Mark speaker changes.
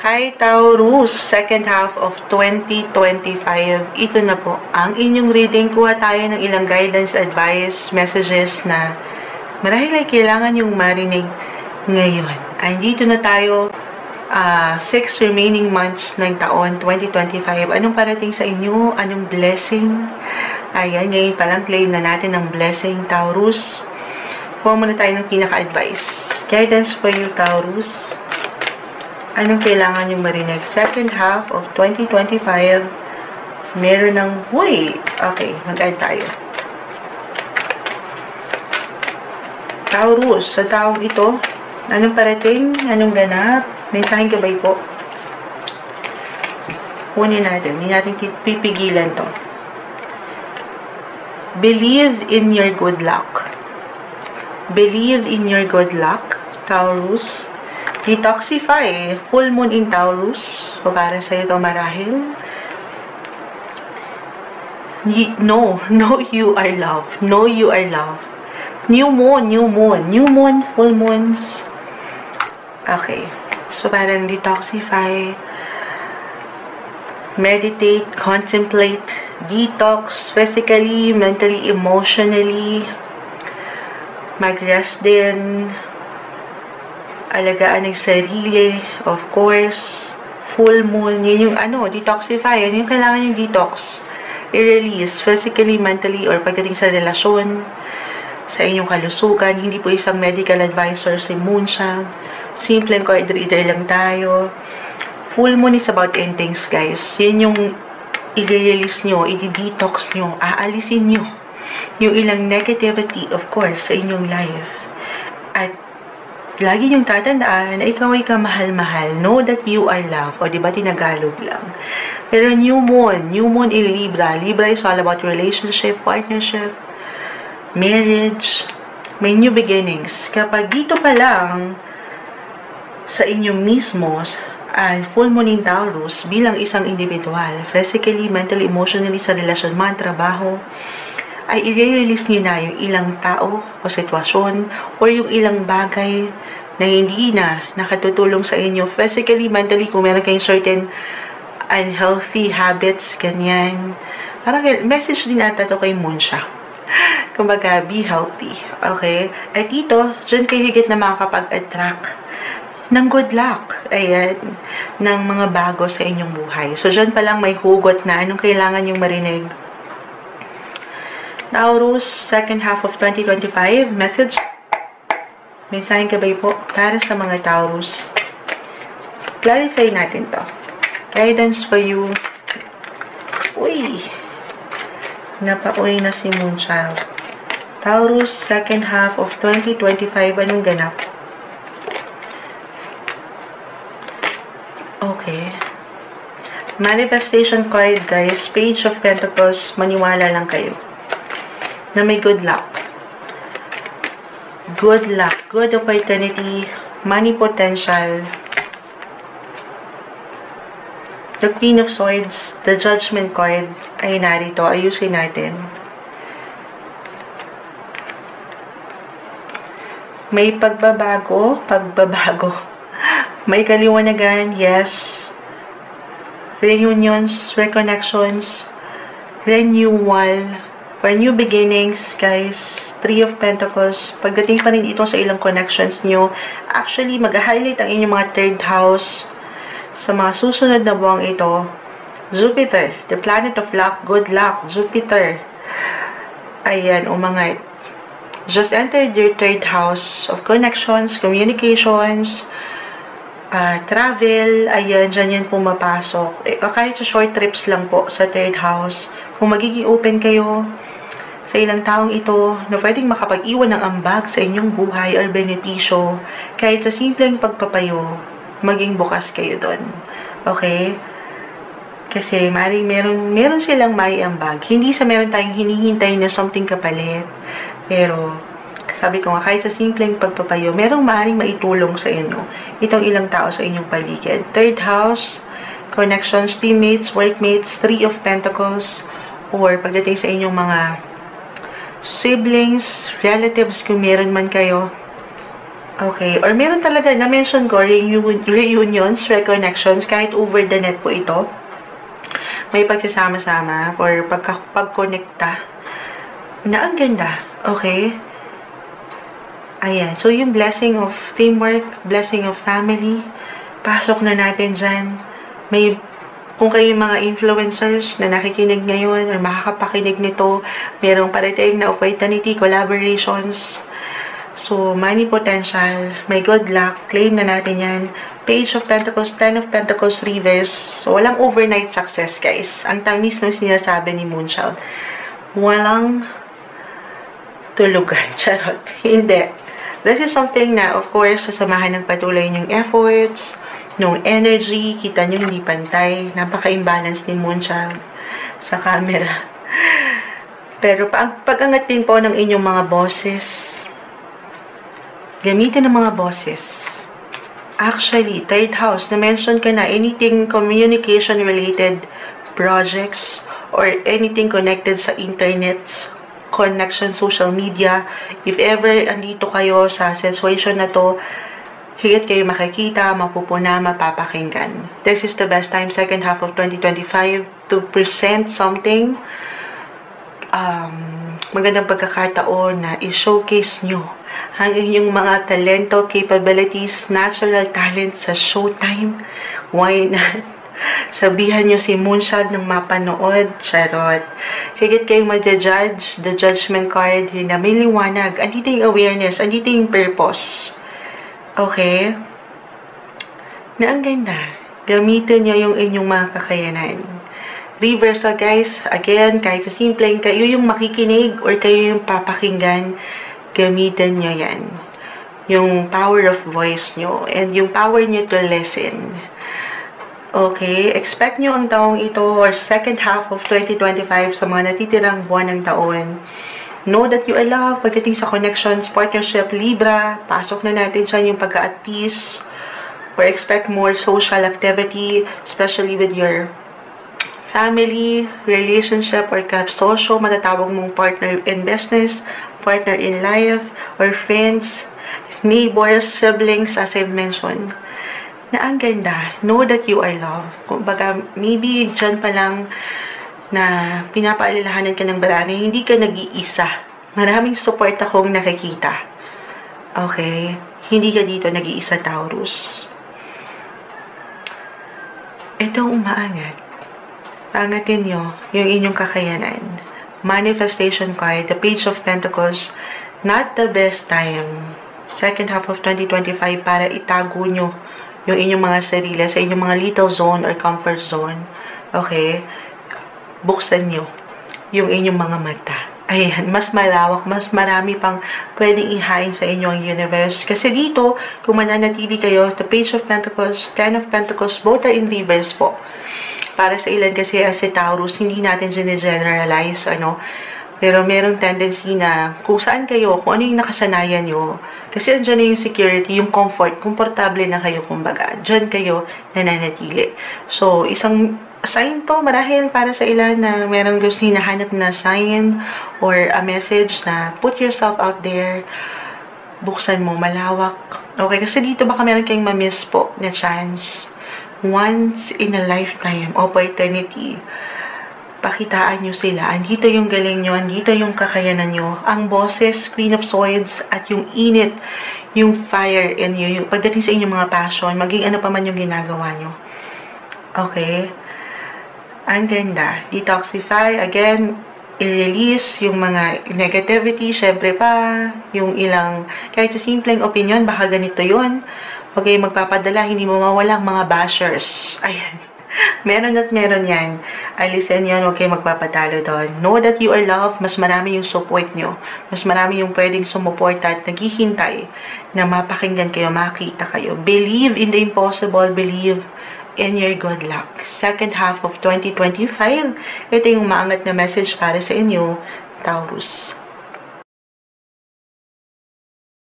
Speaker 1: Hi Taurus, second half of 2025. Ito na po ang inyong reading. Kuha tayo ng ilang guidance, advice, messages na marahil ay kailangan yung marinig ngayon. Andito na tayo, 6 remaining months ng taon 2025. Anong parating sa inyo? Anong blessing? Ayan, ngayon palang claim na natin ng blessing, Taurus. Kuha muna tayo ng pinaka-advice. Guidance for you, Taurus. Anong kailangan yung marinig? Second half of 2025, meron ng, okay, mag-add tayo. Taurus, sa taong ito, anong parating? Anong ganap? May tayong gabay po. Kunin natin. Hindi natin pipigilan to. Believe in your good luck. Believe in your good luck, Taurus. Detoxify. Full moon in Taurus. So, para sa'yo ito marahil. No, you are loved. No, you are loved. New moon, full moons. Okay. So, parang detoxify. Meditate, contemplate, detox, physically, mentally, emotionally. Mag-rest din. Alagaan ng sarili, of course, full moon, yun yung detoxify, yun yung kailangan yung detox, i-release, physically, mentally, or pagdating sa relasyon, sa inyong kalusugan. Hindi po isang medical advisor si Moonchild, simpleng card reader lang tayo. Full moon is about endings, guys. Yun yung i-release nyo, i-detox nyo, aalisin nyo yung ilang negativity, of course, sa inyong life. At lagi yung tatandaan na ikaw ay kamahal-mahal. Know that you are loved. O diba tinagalog lang. Pero new moon in Libra. Libra is all about relationship, partnership, marriage. May new beginnings. Kapag dito pa lang sa inyo mismo, full moon in Taurus, bilang isang individual, physically, mentally, emotionally, sa relasyon man, trabaho, ay i-release nyo na yung ilang tao o sitwasyon o yung ilang bagay na hindi na nakatutulong sa inyo physically, mentally, kung meron kayong certain unhealthy habits, ganyan. Parang message din ata to kay Moonsha. Kumbaga, be healthy. Okay? At dito, dyan kayo higit na makakapag-attract ng good luck. Ayan. Ng mga bago sa inyong buhay. So, dyan palang may hugot na anong kailangan yung marinig. Taurus, second half of 2025, message. Mensahe gabay po para sa mga Taurus. Clarify natin to. Guidance for you. Napauwi na si Moonchild. Taurus, second half of 2025, anong ganap? Okay. Manifestation card, guys. Page of Pentacles, maniwala lang kayo na may good luck. Good luck, good opportunity, money potential. The Queen of Swords, the Judgment card ay narito. Ayusin natin. May pagbabago. May kaliwanagan, yes. Reunions, reconnections, renewal, for new beginnings, guys. 3 of Pentacles. Pagdating pa rin ito sa ilang connections nyo. Actually, mag-highlight ang inyong mga third house sa mga susunod na buwang ito. Jupiter, the planet of luck, good luck. Jupiter. Ayan, umangat. Just entered your third house of connections, communications, travel. Ayan, dyan yan pumapasok. Kahit sa short trips lang po sa third house. Kung magiging open kayo sa ilang taong ito na pwedeng makapag-iwan ng ambag sa inyong buhay or benepisyo, kahit sa simpleng pagpapayo, maging bukas kayo doon. Okay? Kasi maring meron silang may ambag. Hindi sa meron tayong hinihintay na something kapalit. Pero, sabi ko nga, kahit sa simpleng pagpapayo, merong maaaring maitulong sa inyo itong ilang tao sa inyong paligid. Third house, connections, teammates, workmates, 3 of Pentacles, or pagdating sa inyong mga siblings, relatives, kung meron man kayo, Okay, or meron talaga, na-mention ko, reunions, reconnections, kahit over the net po ito. May pagsasama-sama or pagkonekta na ang ganda. Okay? Ayan. So, yung blessing of teamwork, blessing of family, pasok na natin dyan. May, kung kayo yung mga influencers na nakikinig ngayon or makakapakinig nito, merong parating na opportunity, collaborations. So, money potential, may good luck, claim na natin yan. Page of Pentacles, Ten of Pentacles reverse. So, walang overnight success, guys. Ang tamis ng sinasabi ni Moonchild. Walang tulugan. Charot. Hindi. This is something na, of course, sasamahan ng patuloy yung efforts, nung energy, kita nyo hindi pantay. Napaka-imbalance ni Moonchild sa camera. Pero, pag-angat din po ng inyong mga bosses, gamitin ng mga bosses. Actually, third house, na-mention ko na anything communication-related projects or anything connected sa internet, connection, social media. If ever andito kayo sa situation na to, higit kayo makikita, mapupuna, mapapakinggan. This is the best time, second half of 2025, to present something. Magandang pagkakataon na i-showcase nyo ang inyong mga talento, capabilities, natural talent sa showtime. Why not? Sabihan nyo si Moonchild ng mapanood. Charot. Higit kayong mag-judge, the judgment card, na may liwanag. Andito yung awareness, andito yung purpose. Okay? Na ang ganda. Gamitin nyo yung inyong mga kakayanan. Reversal, guys. Again, kahit sa simpleng kayo yung makikinig or kayo yung papakinggan, gamitin nyo yan. Yung power of voice nyo and yung power nyo to listen. Okay? Expect nyo ang taong ito or second half of 2025 sa mga natitirang buwan ng taon. Know that you are loved. Pagdating sa connections, partnership, Libra, pasok na natin siya yung pagka-at peace or expect more social activity, especially with your family, relationship, or kasosyo, matatawag mong partner in business, partner in life, or friends, neighbors, siblings, as I've mentioned. Na ang ganda, know that you are loved. Kumbaga, maybe dyan pa lang na pinapaalalahanan ka ng barangay, hindi ka nag-iisa. Maraming support akong nakikita. Okay? Hindi ka dito nag-iisa, Taurus. Itong umaangat. Angatin nyo yung inyong kakayanan. Manifestation card, the Page of Pentacles, not the best time. Second half of 2025 para itago nyo yung inyong mga sarili sa inyong mga little zone or comfort zone. Okay? Buksan nyo yung inyong mga mata. Ayan, mas malawak, mas marami pang pwedeng ihain sa inyong universe. Kasi dito, kung mananatili kayo, the Page of Pentacles, Ten of Pentacles, both are in reverse po. Para sa ilan kasi as a Taurus, hindi natin generalize, ano. Pero merong tendency na kung saan kayo, kung ano yung nakasanayan nyo. Kasi andyan na yung security, yung comfort, komportable na kayo, kumbaga. Diyan kayo nananatili. So, isang sign to, marahil para sa ilan na merong gusto hinahanap na sign or a message na put yourself out there, buksan mo, malawak. Okay, kasi dito baka meron kayong ma-miss po na chance. Once in a lifetime opportunity. Pakitaan nyo sila. Andito yung galing nyo, andito yung kakayanan nyo. Ang bosses, Queen of Swords, at yung init, yung fire in you, yung pagdating sa inyong mga passion, maging ano pa man yung ginagawa nyo. Okay? Ang ganda. Detoxify, again, i-release yung mga negativity, syempre pa, yung ilang, kahit sa simpleng opinion, baka ganito yun. Huwag kayong magpapadala, hindi mo mawalang mga bashers. Ayan. Meron at meron yan. Alisin yan, huwag kayong magpapatalo doon. Know that you are loved, mas marami yung support nyo. Mas marami yung pwedeng sumuporta at naghihintay na mapakinggan kayo, makita kayo. Believe in the impossible, believe in your good luck. Second half of 2025, ito yung maangat na message para sa inyo, Taurus.